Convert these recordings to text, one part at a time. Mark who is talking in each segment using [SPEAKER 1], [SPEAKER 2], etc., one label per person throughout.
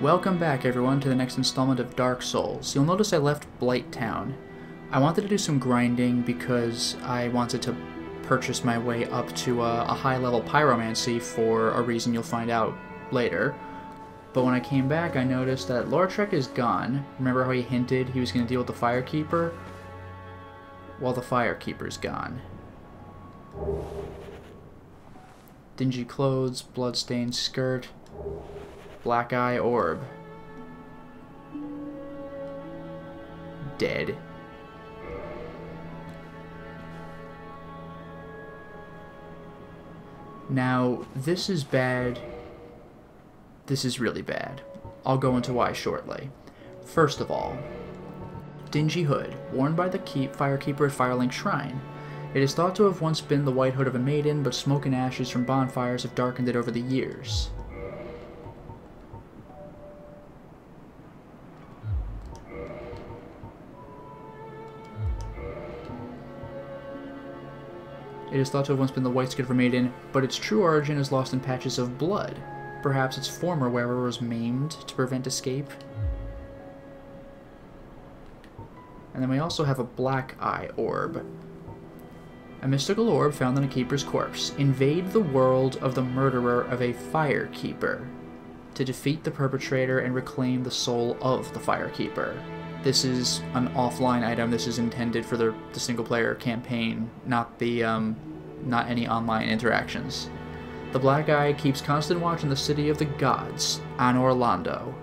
[SPEAKER 1] Welcome back everyone to the next installment of Dark Souls. You'll notice I left Blighttown. I wanted to do some grinding because I wanted to purchase my way up to a high level pyromancy for a reason you'll find out later. But when I came back I noticed that Lortrek is gone. Remember how he hinted he was going to deal with the Firekeeper? Well, the Firekeeper's gone. Dingy clothes, bloodstained skirt, black eye orb. Dead. Now, this is bad. This is really bad. I'll go into why shortly. First of all, dingy hood, worn by the Firekeeper at Firelink Shrine. It is thought to have once been the white hood of a maiden, but smoke and ashes from bonfires have darkened it over the years. It is thought to have once been the white skin of a maiden, but its true origin is lost in patches of blood. Perhaps its former wearer was maimed to prevent escape. And then we also have a black eye orb. A mystical orb found on a keeper's corpse. Invade the world of the murderer of a Firekeeper to defeat the perpetrator and reclaim the soul of the Firekeeper. This is an offline item. This is intended for the single-player campaign, not the not any online interactions. The Black Eye keeps constant watch on the city of the gods, on Orlando.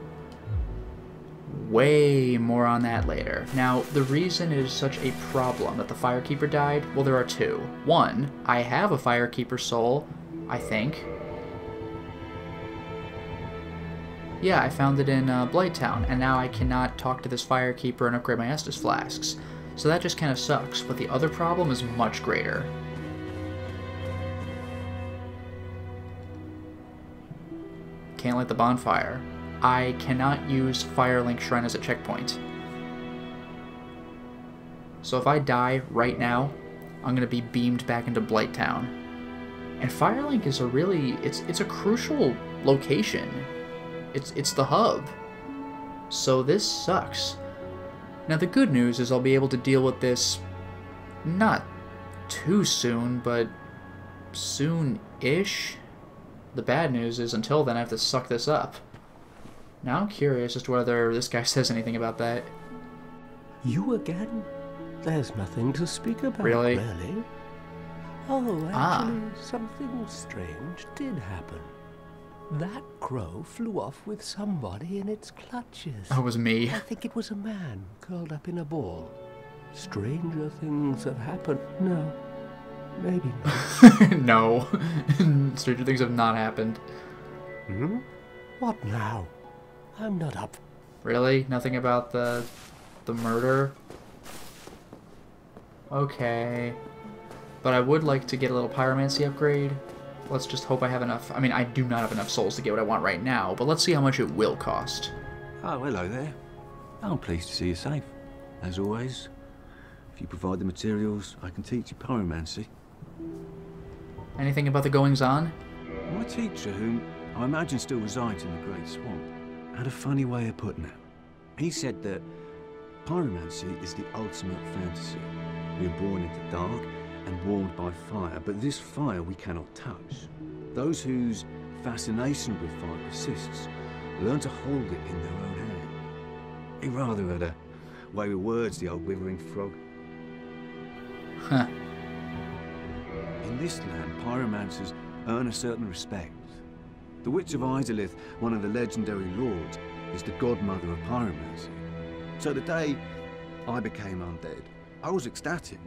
[SPEAKER 1] Way more on that later. Now, the reason it is such a problem that the Firekeeper died, well, there are two. One, I have a Firekeeper soul, I think. Yeah, I found it in Blighttown, and now I cannot talk to this Firekeeper and upgrade my Estus flasks. So that just kind of sucks, but the other problem is much greater. Can't light the bonfire. I cannot use Firelink Shrine as a checkpoint. So if I die right now, I'm going to be beamed back into Blighttown. And Firelink is a really, it's a crucial location. It's the hub. So this sucks. Now the good news is I'll be able to deal with this not too soon, but soon-ish. The bad news is until then I have to suck this up. Now I'm curious as to whether this guy says anything about that.
[SPEAKER 2] You again? There's nothing to speak about,
[SPEAKER 1] really?
[SPEAKER 2] Oh, actually, something strange did happen. That crow flew off with somebody in its clutches.
[SPEAKER 1] Oh, it was me.
[SPEAKER 2] I think it was a man curled up in a ball. Stranger things have happened. No, maybe not.
[SPEAKER 1] No. Stranger things have not happened.
[SPEAKER 2] Hmm? What now? I'm not up.
[SPEAKER 1] Really? Nothing about the murder? Okay. But I would like to get a little pyromancy upgrade. Let's just hope I have enough. I mean, I do not have enough souls to get what I want right now, but let's see how much it will cost.
[SPEAKER 3] Oh, hello there. I'm pleased to see you safe. As always, if you provide the materials, I can teach you pyromancy.
[SPEAKER 1] Anything about the goings-on?
[SPEAKER 3] My teacher, whom I imagine still resides in the Great Swamp, had a funny way of putting it. He said that pyromancy is the ultimate fantasy. We are born into dark and warmed by fire, but this fire we cannot touch. Those whose fascination with fire persists learn to hold it in their own hand. He rather had a way with words, the old withering frog.
[SPEAKER 1] Huh.
[SPEAKER 3] In this land, pyromancers earn a certain respect. The Witch of Izalith, one of the legendary lords, is the godmother of pyromancy. So the day I became undead, I was ecstatic.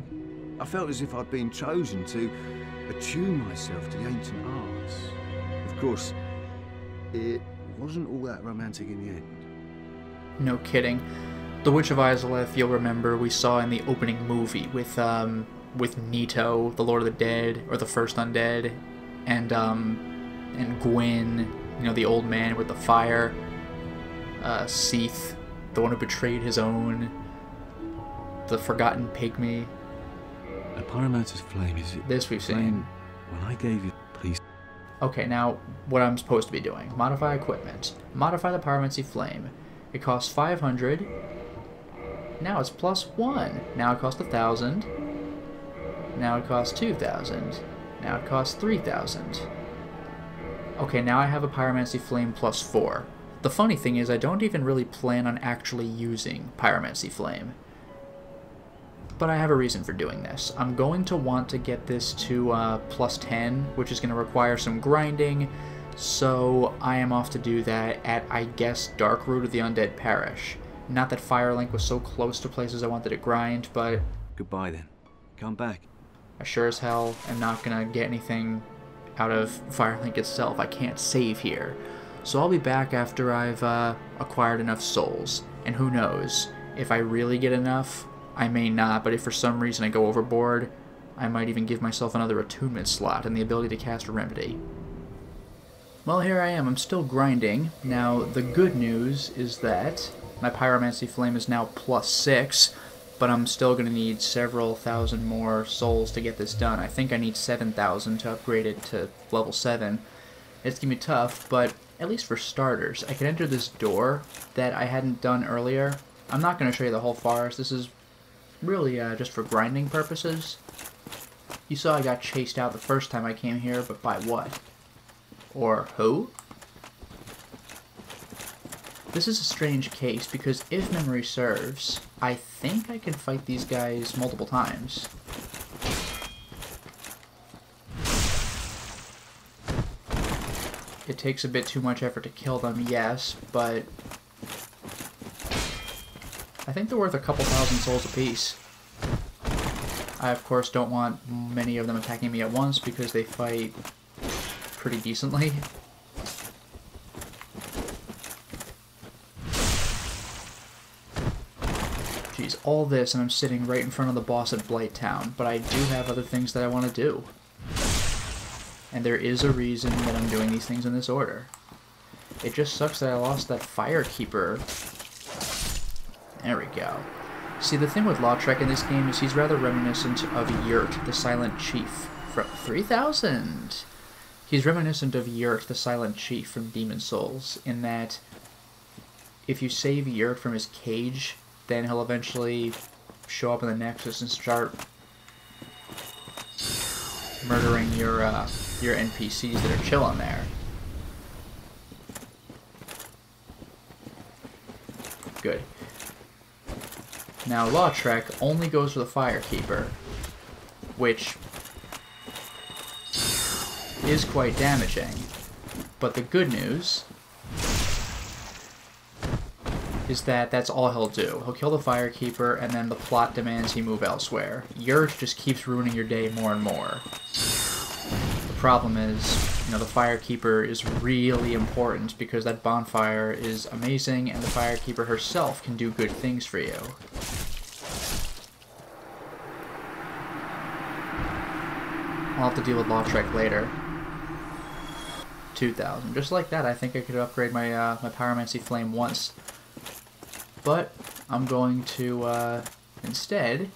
[SPEAKER 3] I felt as if I'd been chosen to attune myself to the ancient arts. Of course, it wasn't all that romantic in the end.
[SPEAKER 1] No kidding. The Witch of Izalith, you'll remember, we saw in the opening movie with Nito, the Lord of the Dead, or the First Undead, and Gwyn, you know, the old man with the fire, Seath, the one who betrayed his own, the forgotten pygmy.
[SPEAKER 3] A pyromancer's flame is it?
[SPEAKER 1] This we've seen.
[SPEAKER 3] When I gave you, please.
[SPEAKER 1] Okay, now what I'm supposed to be doing. Modify equipment. Modify the pyromancy flame. It costs 500. Now it's +1. Now it costs 1,000. Now it costs 2,000. Now it costs 3,000. Okay, now I have a pyromancy flame +4. The funny thing is I don't even really plan on actually using pyromancy flame. But I have a reason for doing this. I'm going to want to get this to +10, which is going to require some grinding, so I am off to do that at, I guess, Darkroot of the Undead Parish. Not that Firelink was so close to places I wanted to grind, but...
[SPEAKER 3] Goodbye then. Come back.
[SPEAKER 1] I sure as hell am not going to get anything out of Firelink itself. I can't save here. So I'll be back after I've acquired enough souls. And who knows, if I really get enough... I may not, but if for some reason I go overboard, I might even give myself another attunement slot and the ability to cast a remedy. Well, here I am. I'm still grinding. Now, the good news is that my pyromancy flame is now +6, but I'm still going to need several thousand more souls to get this done. I think I need 7,000 to upgrade it to level 7. It's going to be tough, but at least for starters, I can enter this door that I hadn't done earlier. I'm not going to show you the whole forest. This is really just for grinding purposes. You saw I got chased out the first time I came here, but by what? Or who? This is a strange case, because if memory serves, I think I can fight these guys multiple times. It takes a bit too much effort to kill them, yes, but I think they're worth a couple thousand souls apiece. I, of course, don't want many of them attacking me at once because they fight pretty decently. Jeez, all this and I'm sitting right in front of the boss at Blighttown, but I do have other things that I want to do. And there is a reason that I'm doing these things in this order. It just sucks that I lost that Firekeeper. There we go. See, the thing with Lautrec in this game is he's rather reminiscent of Yurt, the Silent Chief. From 3,000! He's reminiscent of Yurt, the Silent Chief from Demon Souls, in that if you save Yurt from his cage, then he'll eventually show up in the Nexus and start murdering your NPCs that are chilling there. Good. Now, Lautrec only goes for the Firekeeper, which is quite damaging. But the good news is that that's all he'll do. He'll kill the Firekeeper, and then the plot demands he move elsewhere. Yurt just keeps ruining your day more and more. The problem is, you know, the Firekeeper is really important because that bonfire is amazing, and the Firekeeper herself can do good things for you. I'll have to deal with Lautrec later. 2,000. Just like that, I think I could upgrade my my Pyromancy Flame once. But I'm going to instead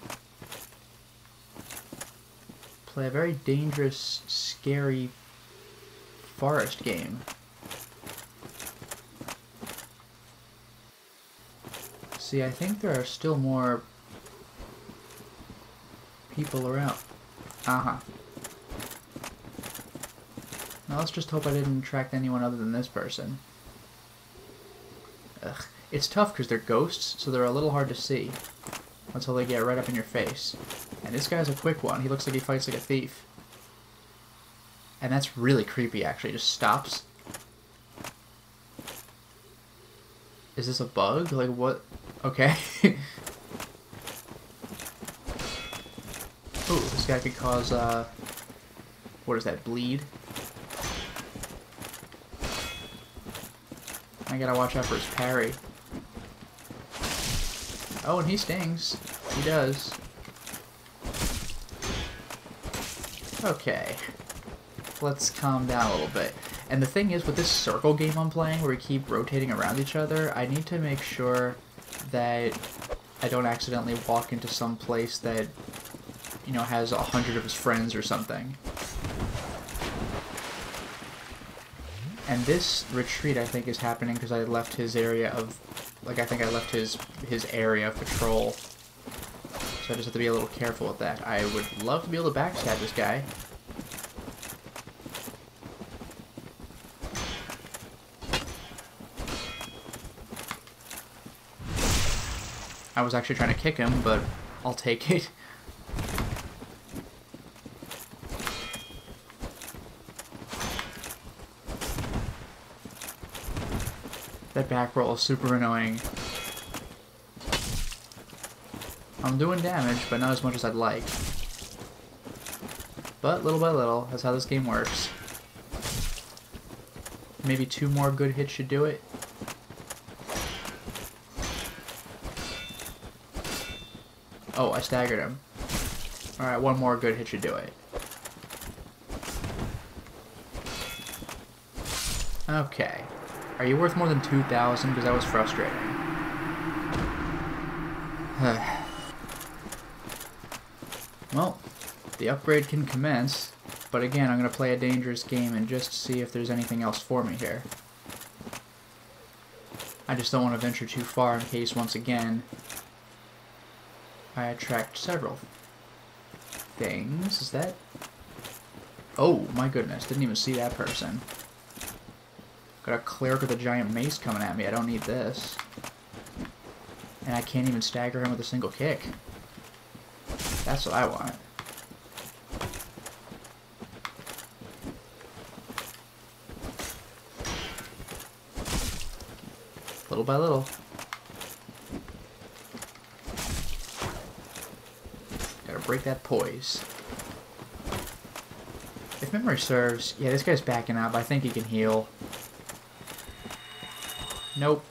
[SPEAKER 1] play a very dangerous, scary forest game. See, I think there are still more people around. Uh-huh. Now let's just hope I didn't attract anyone other than this person. Ugh. It's tough because they're ghosts, so they're a little hard to see until they get right up in your face. And this guy's a quick one. He looks like he fights like a thief. And that's really creepy, actually. It just stops. Is this a bug? Like, what? Okay. Ooh, this guy could cause, what is that, bleed? I gotta watch out for his parry. Oh, and he stings. He does. Okay. Let's calm down a little bit. And the thing is, with this circle game I'm playing, where we keep rotating around each other, I need to make sure that I don't accidentally walk into some place that, you know, has 100 of his friends or something. And this retreat, I think, is happening because I left his area of... Like, I think I left his area of patrol. So I just have to be a little careful with that. I would love to be able to backstab this guy. I was actually trying to kick him, but I'll take it. That back roll is super annoying. I'm doing damage, but not as much as I'd like. But little by little, that's how this game works. Maybe 2 more good hits should do it. Oh, I staggered him. Alright, 1 more good hit should do it. Okay. Are you worth more than 2,000? Because that was frustrating. Well, the upgrade can commence, but again, I'm going to play a dangerous game and just see if there's anything else for me here. I just don't want to venture too far in case, once again, I attract several things. Is that... Oh, my goodness. Didn't even see that person. Got a cleric with a giant mace coming at me. I don't need this. And I can't even stagger him with a single kick. That's what I want. Little by little. Gotta break that poise. If memory serves, yeah, this guy's backing up. I think he can heal. Nope.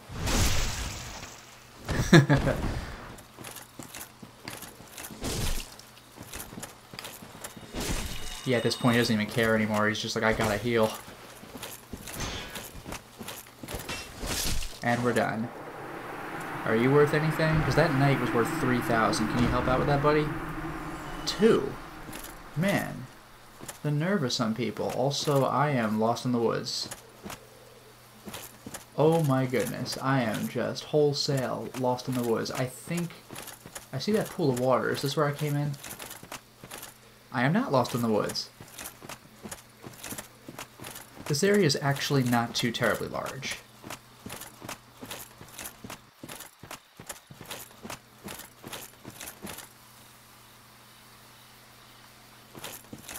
[SPEAKER 1] Yeah, at this point he doesn't even care anymore. He's just like, I gotta heal. And we're done. Are you worth anything? Because that knight was worth 3,000. Can you help out with that, buddy? 2. Man. The nerve of some people. Also, I am lost in the woods. Oh my goodness. I am just wholesale lost in the woods. I think... I see that pool of water. Is this where I came in? I am not lost in the woods. This area is actually not too terribly large.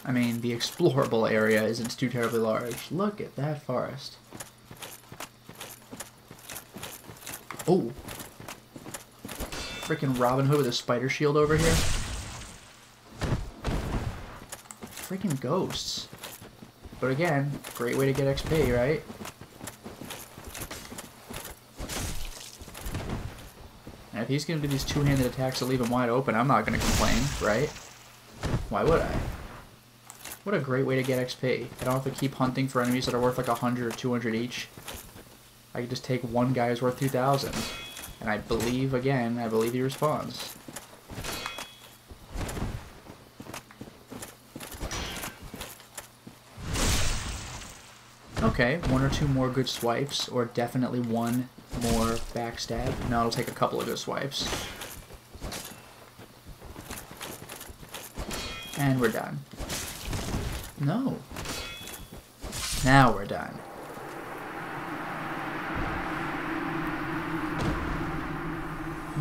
[SPEAKER 1] I mean, the explorable area isn't too terribly large. Look at that forest. Oh! Freaking Robin Hood with a spider shield over here. Freaking ghosts. But again, great way to get XP, right? And if he's going to do these two-handed attacks that leave him wide open, I'm not going to complain, right? Why would I? What a great way to get XP. I don't have to keep hunting for enemies that are worth like 100 or 200 each. I can just take one guy who's worth 2,000. And I believe, again, I believe he responds. Okay, 1 or 2 more good swipes, or definitely 1 more backstab. No, it'll take a couple of good swipes. And we're done. No. Now we're done.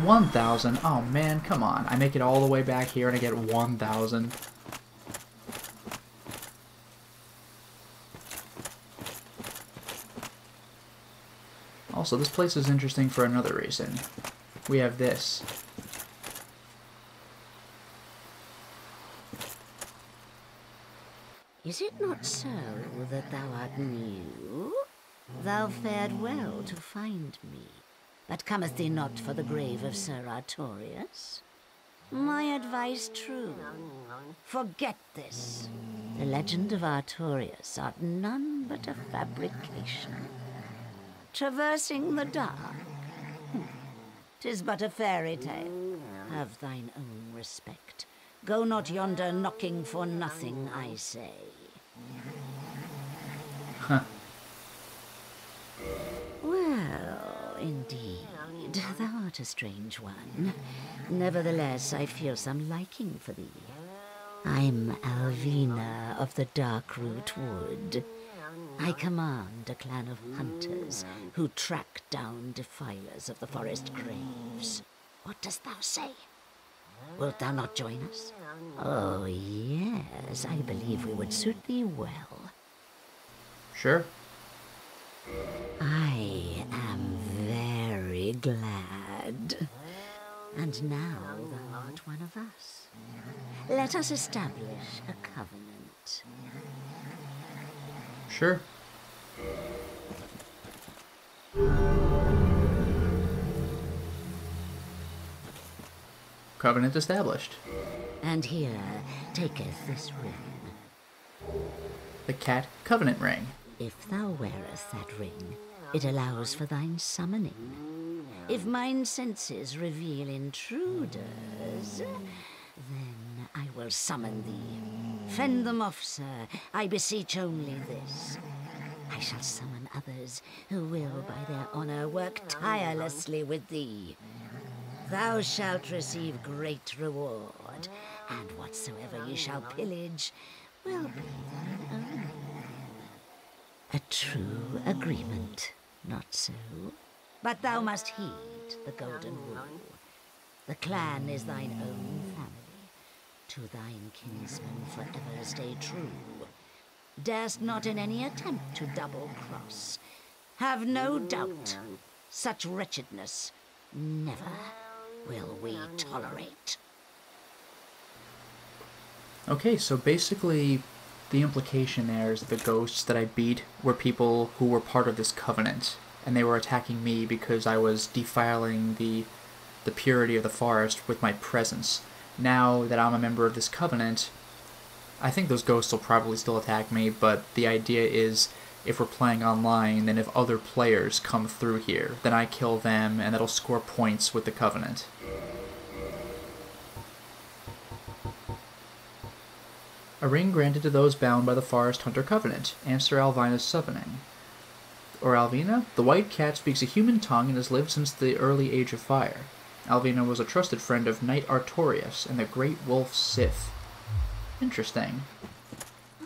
[SPEAKER 1] $1,000. Oh man, come on. I make it all the way back here and I get 1,000. Also, this place is interesting for another reason. We have this.
[SPEAKER 4] Is it not so that thou art new? Thou fared well to find me, but cometh thee not for the grave of Sir Artorius? My advice true. Forget this. The legend of Artorius art none but a fabrication. Traversing the dark. 'Tis but a fairy tale. Have thine own respect. Go not yonder knocking for nothing, I say.
[SPEAKER 1] Huh.
[SPEAKER 4] indeed. Thou art a strange one. Nevertheless, I feel some liking for thee. I'm Alvina of the Darkroot Wood. I command a clan of hunters who track down defilers of the forest graves. What dost thou say? Wilt thou not join us? Oh, yes, I believe we would suit thee well.
[SPEAKER 1] Sure.
[SPEAKER 4] I am very glad. And now thou art one of us. Let us establish a covenant.
[SPEAKER 1] Sure. Covenant established.
[SPEAKER 4] And here taketh this ring.
[SPEAKER 1] The cat covenant ring.
[SPEAKER 4] If thou wearest that ring, it allows for thine summoning. If mine senses reveal intruders, then I will summon thee. Fend them off, sir. I beseech only this. I shall summon others who will, by their honor, work tirelessly with thee. Thou shalt receive great reward, and whatsoever ye shall pillage will be thine own. A true agreement, not so? But thou must heed the golden rule. The clan is thine own family. To thine kinsmen forever stay true. Darest not in any attempt to double-cross. Have no doubt, such wretchedness never will we tolerate.
[SPEAKER 1] Okay, so basically the implication there is the ghosts that I beat were people who were part of this covenant, and they were attacking me because I was defiling the purity of the forest with my presence. Now that I'm a member of this covenant, I think those ghosts will probably still attack me, but the idea is if we're playing online, then if other players come through here, then I kill them, and that'll score points with the covenant. A ring granted to those bound by the Forest Hunter Covenant. Answer Alvina's summoning. Or Alvina? The white cat speaks a human tongue and has lived since the early Age of Fire. Alvina was a trusted friend of Knight Artorius and the Great Wolf Sith. Interesting.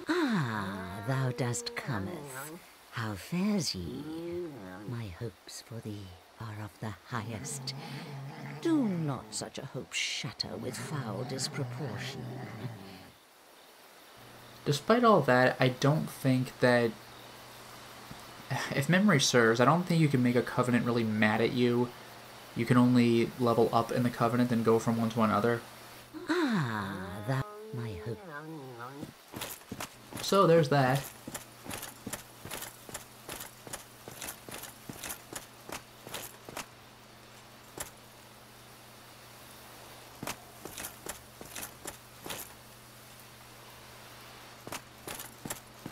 [SPEAKER 4] Ah, thou dost cometh. How fares ye? My hopes for thee are of the highest. Do not such a hope shatter with foul disproportion.
[SPEAKER 1] Despite all that, I don't think that... If memory serves, I don't think you can make a covenant really mad at you. You can only level up in the covenant and go from one to another.
[SPEAKER 4] Ah, that my hope.
[SPEAKER 1] So there's that.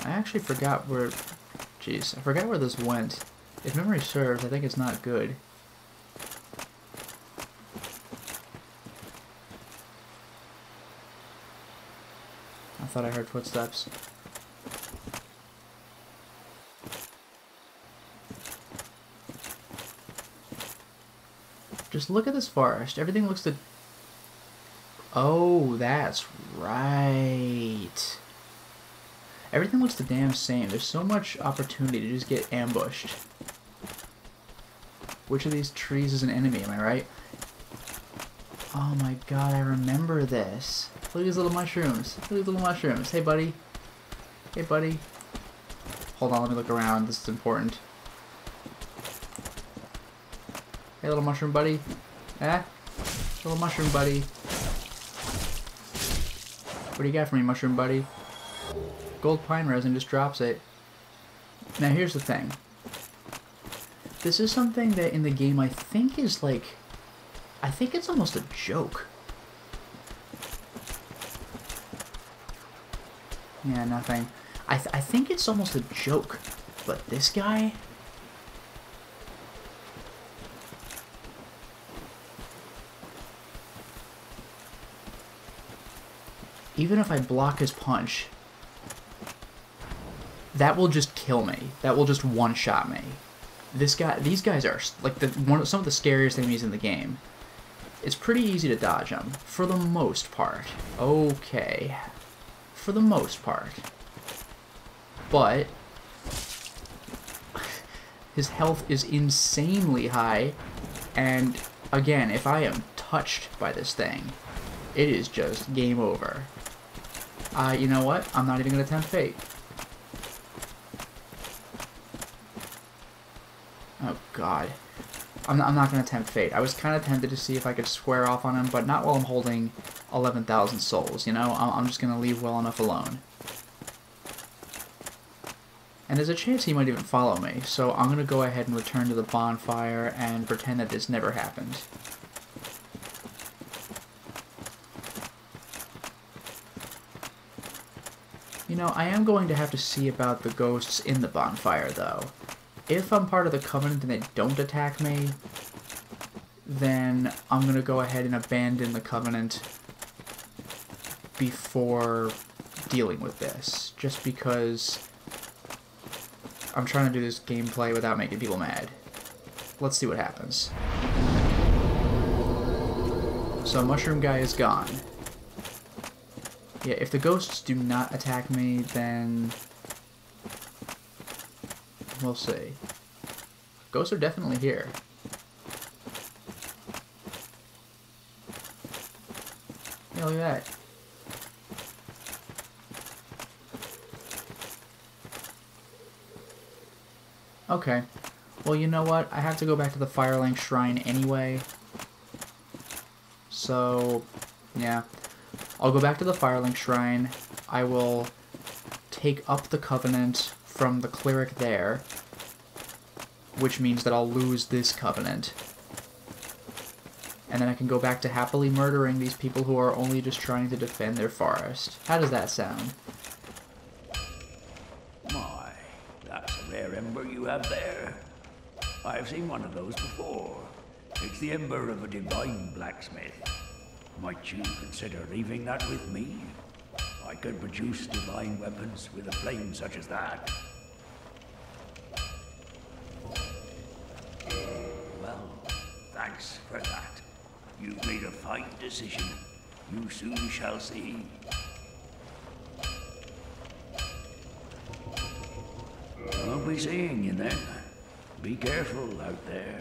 [SPEAKER 1] I actually forgot where... Jeez, I forgot where this went. If memory serves, I think it's not good. I thought I heard footsteps. Just look at this forest. Everything looks to... Oh, that's right. Everything looks the damn same. There's so much opportunity to just get ambushed. Which of these trees is an enemy, am I right? Oh my god, I remember this. Look at these little mushrooms. Look at these little mushrooms. Hey, buddy. Hey, buddy. Hold on, let me look around. This is important. Hey, little mushroom buddy. Eh? Little mushroom buddy. What do you got for me, mushroom buddy? Gold pine resin just drops it. Now here's the thing. This is something that in the game I think is like... I think it's almost a joke. Yeah, nothing. I think it's almost a joke. But this guy... Even if I block his punch... That will just kill me. That will just one-shot me. these guys are like some of the scariest enemies in the game. It's pretty easy to dodge them, for the most part. Okay. For the most part. But his health is insanely high, and again, if I am touched by this thing, it is just game over. You know what? I'm not even going to tempt fate. Oh, God. I'm not going to tempt fate. I was kind of tempted to see if I could square off on him, but not while I'm holding 11,000 souls, you know? I'm just going to leave well enough alone. And there's a chance he might even follow me, so I'm going to go ahead and return to the bonfire and pretend that this never happened. You know, I am going to have to see about the ghosts in the bonfire, though. If I'm part of the Covenant and they don't attack me, then I'm going to go ahead and abandon the Covenant before dealing with this. Just because I'm trying to do this gameplay without making people mad. Let's see what happens. So Mushroom Guy is gone. Yeah, if the ghosts do not attack me, then we'll see. Ghosts are definitely here. Yeah, look at that. Okay. Well, you know what? I have to go back to the Firelink Shrine anyway. So, yeah. I'll go back to the Firelink Shrine. I will take up the Covenant from the cleric there, which means that I'll lose this Covenant. And then I can go back to happily murdering these people who are only just trying to defend their forest. How does that sound?
[SPEAKER 5] My, that's a rare ember you have there. I've seen one of those before. It's the ember of a divine blacksmith. Might you consider leaving that with me? I could produce divine weapons with a flame such as that. Well, thanks for that. You've made a fine decision. You soon shall see. I'll be seeing you then. Be careful out there.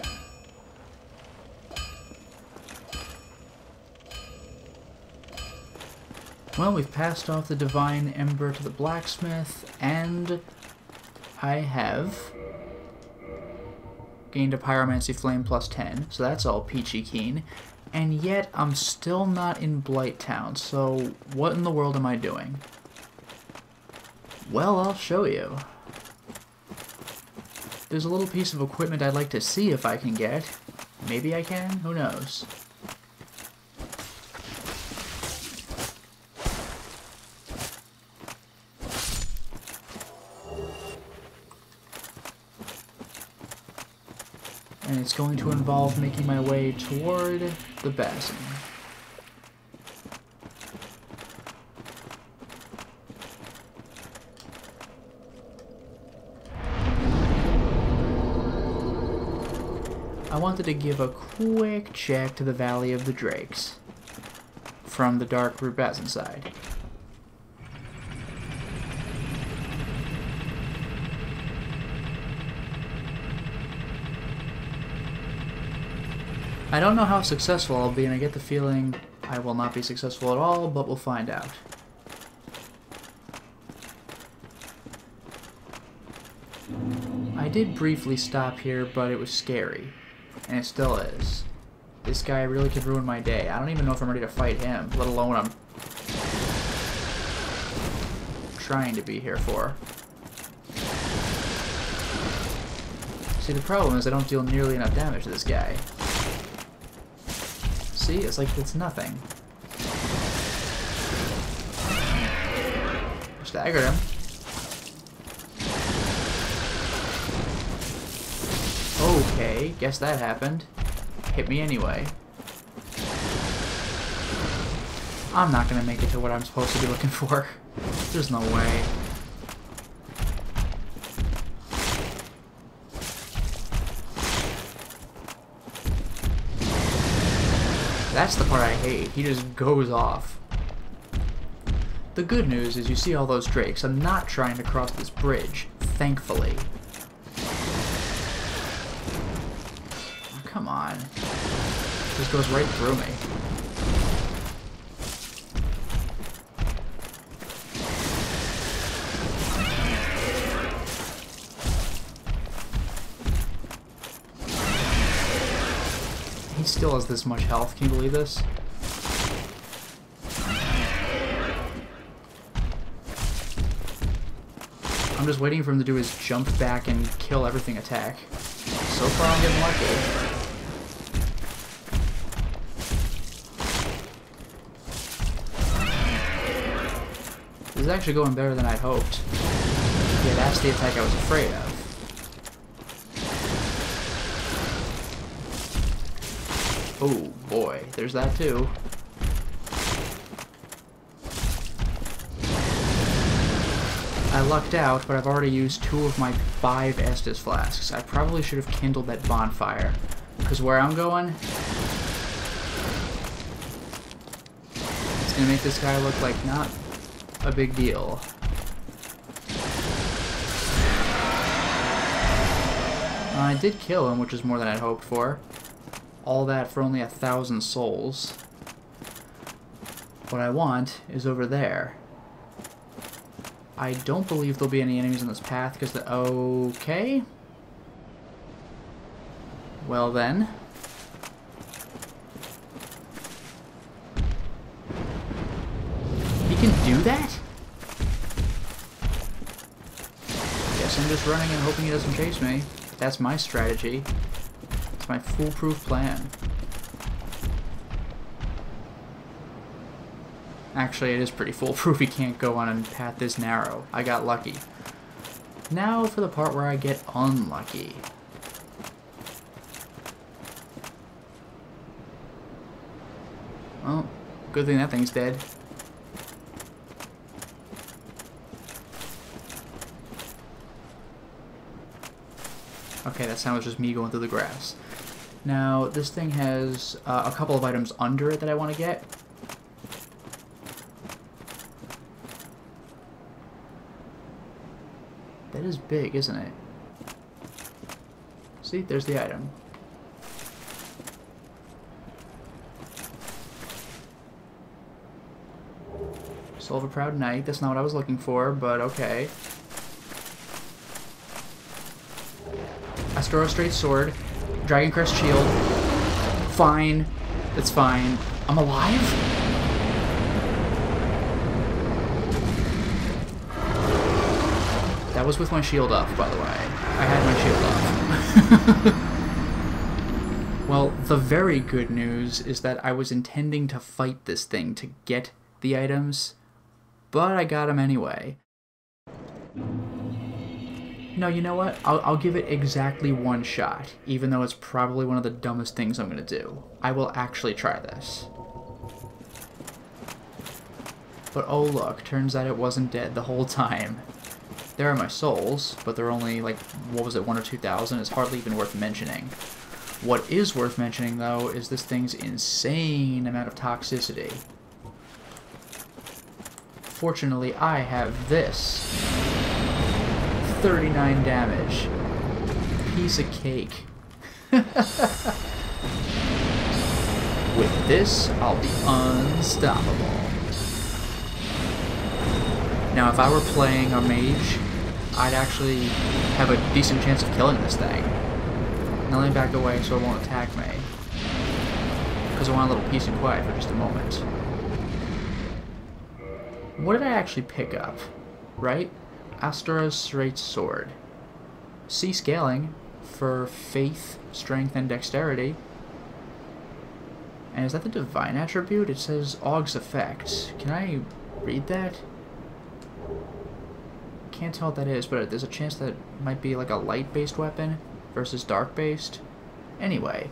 [SPEAKER 1] Well, we've passed off the Divine Ember to the blacksmith, and I have gained a Pyromancy Flame plus 10, so that's all peachy keen. And yet, I'm still not in Blighttown, so what in the world am I doing? Well, I'll show you. There's a little piece of equipment I'd like to see if I can get. Maybe I can? Who knows? And it's going to involve making my way toward the basin. I wanted to give a quick check to the Valley of the Drakes from the Darkroot basin side. I don't know how successful I'll be, and I get the feeling I will not be successful at all, but we'll find out. I did briefly stop here, but it was scary. And it still is. This guy really could ruin my day. I don't even know if I'm ready to fight him, let alone what I'm trying to be here for. See, the problem is I don't deal nearly enough damage to this guy. See, it's like it's nothing. Staggered him. Okay, guess that happened. Hit me anyway. I'm not gonna make it to what I'm supposed to be looking for. There's no way. That's the part I hate. He just goes off. The good news is you see all those drakes. I'm not trying to cross this bridge, thankfully. Oh, come on. This goes right through me. He still has this much health. Can you believe this? I'm just waiting for him to do his jump back and kill everything attack. So far I'm getting lucky. This is actually going better than I'd hoped. Yeah, that's the attack I was afraid of. Oh boy, there's that too. I lucked out, but I've already used 2 of my 5 Estus flasks. I probably should have kindled that bonfire, because where I'm going, it's gonna make this guy look like not a big deal. I did kill him, which is more than I'd hoped for. All that for only 1,000 souls. What I want is over there. I don't believe there'll be any enemies on this path because the... Okay. Well then. He can do that? Guess I'm just running and hoping he doesn't chase me. That's my strategy. It's my foolproof plan. Actually, it is pretty foolproof. He can't go on a path this narrow. I got lucky. Now for the part where I get unlucky. Well, good thing that thing's dead. Okay, that sound was just me going through the grass. Now, this thing has a couple of items under it that I want to get. That is big, isn't it? See, there's the item. Soul of a Proud Knight. That's not what I was looking for, but okay. Astro Straight Sword. Dragon Crest Shield. Fine. It's fine. I'm alive? That was with my shield up, by the way. I had my shield up. Well, the very good news is that I was intending to fight this thing to get the items, but I got them anyway. No, you know what? I'll give it exactly 1 shot, even though it's probably one of the dumbest things I'm going to do. I will actually try this. But oh look, turns out it wasn't dead the whole time. There are my souls, but they're only like, what was it, 1 or 2,000? It's hardly even worth mentioning. What is worth mentioning, though, is this thing's insane amount of toxicity. Fortunately, I have this. 39 damage. Piece of cake. With this, I'll be unstoppable. Now, if I were playing a mage, I'd actually have a decent chance of killing this thing. Now let me back away so it won't attack me. Because I want a little peace and quiet for just a moment. What did I actually pick up? Right? Astra's Straight Sword. C scaling for faith, strength, and dexterity. And is that the divine attribute? It says Aug's effect. Can I read that? Can't tell what that is, but there's a chance that it might be like a light-based weapon versus dark-based. Anyway,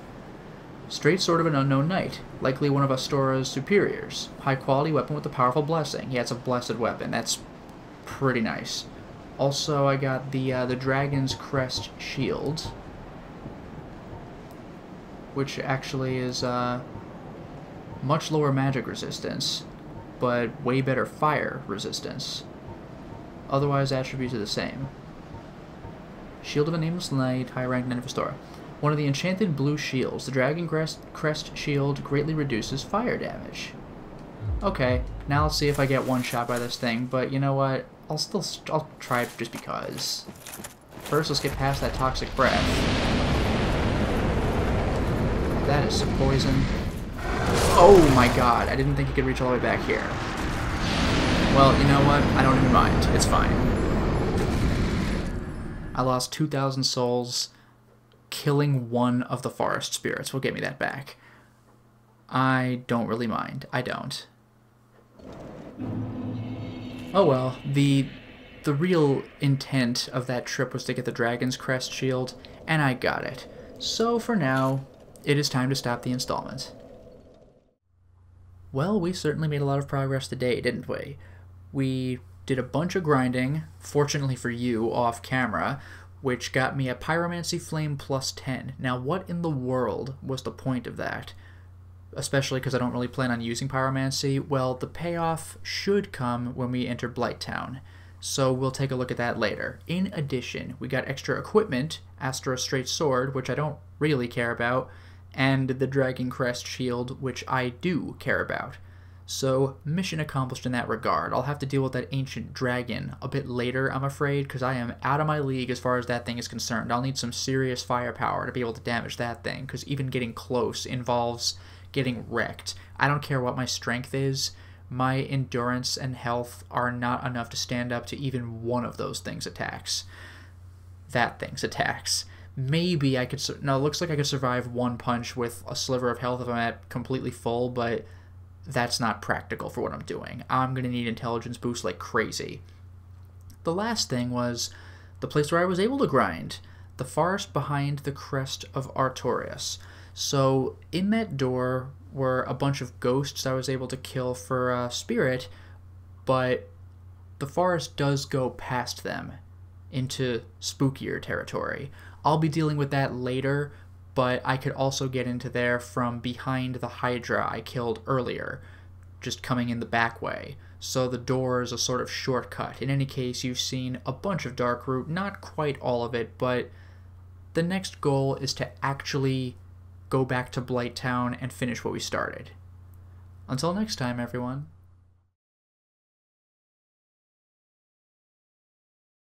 [SPEAKER 1] Straight Sword of an Unknown Knight, likely one of Astora's superiors. High-quality weapon with a powerful blessing. Yeah, it's a blessed weapon. That's pretty nice. Also, I got the Dragon's Crest Shield, which actually is Much lower magic resistance, but way better fire resistance. Otherwise, attributes are the same. Shield of a Nameless Knight, high rank Nenefestora. One of the enchanted blue shields. The Dragon Crest shield greatly reduces fire damage. Okay, now let's see if I get one shot by this thing, but you know what? I'll try it just because. First, let's get past that toxic breath. That is some poison. Oh my god, I didn't think you could reach all the way back here. Well, you know what? I don't even mind. It's fine. I lost 2,000 souls. Killing one of the forest spirits will get me that back. I don't really mind. I don't. Oh well, the real intent of that trip was to get the Dragon's Crest shield, and I got it. So for now, it is time to stop the installment. Well, we certainly made a lot of progress today, didn't we? We did a bunch of grinding, fortunately for you, off camera, which got me a Pyromancy Flame plus 10. Now, what in the world was the point of that? Especially because I don't really plan on using Pyromancy. Well, the payoff should come when we enter Blighttown, so we'll take a look at that later. In addition, we got extra equipment, Astra Straight Sword, which I don't really care about, and the Dragon Crest Shield, which I do care about. So, mission accomplished in that regard. I'll have to deal with that ancient dragon a bit later, I'm afraid, because I am out of my league as far as that thing is concerned. I'll need some serious firepower to be able to damage that thing, because even getting close involves getting wrecked. I don't care what my strength is. My endurance and health are not enough to stand up to even one of those things' attacks. That thing's attacks. Maybe I could... No, it looks like I could survive one punch with a sliver of health if I'm at completely full, but that's not practical for what I'm doing. I'm going to need intelligence boost like crazy. The last thing was the place where I was able to grind. The forest behind the crest of Artorias. So in that door were a bunch of ghosts I was able to kill for spirit, but the forest does go past them into spookier territory. I'll be dealing with that later, but I could also get into there from behind the Hydra I killed earlier, just coming in the back way. So the door is a sort of shortcut. In any case, you've seen a bunch of Darkroot, not quite all of it, but the next goal is to actually go back to Blighttown and finish what we started. Until next time, everyone.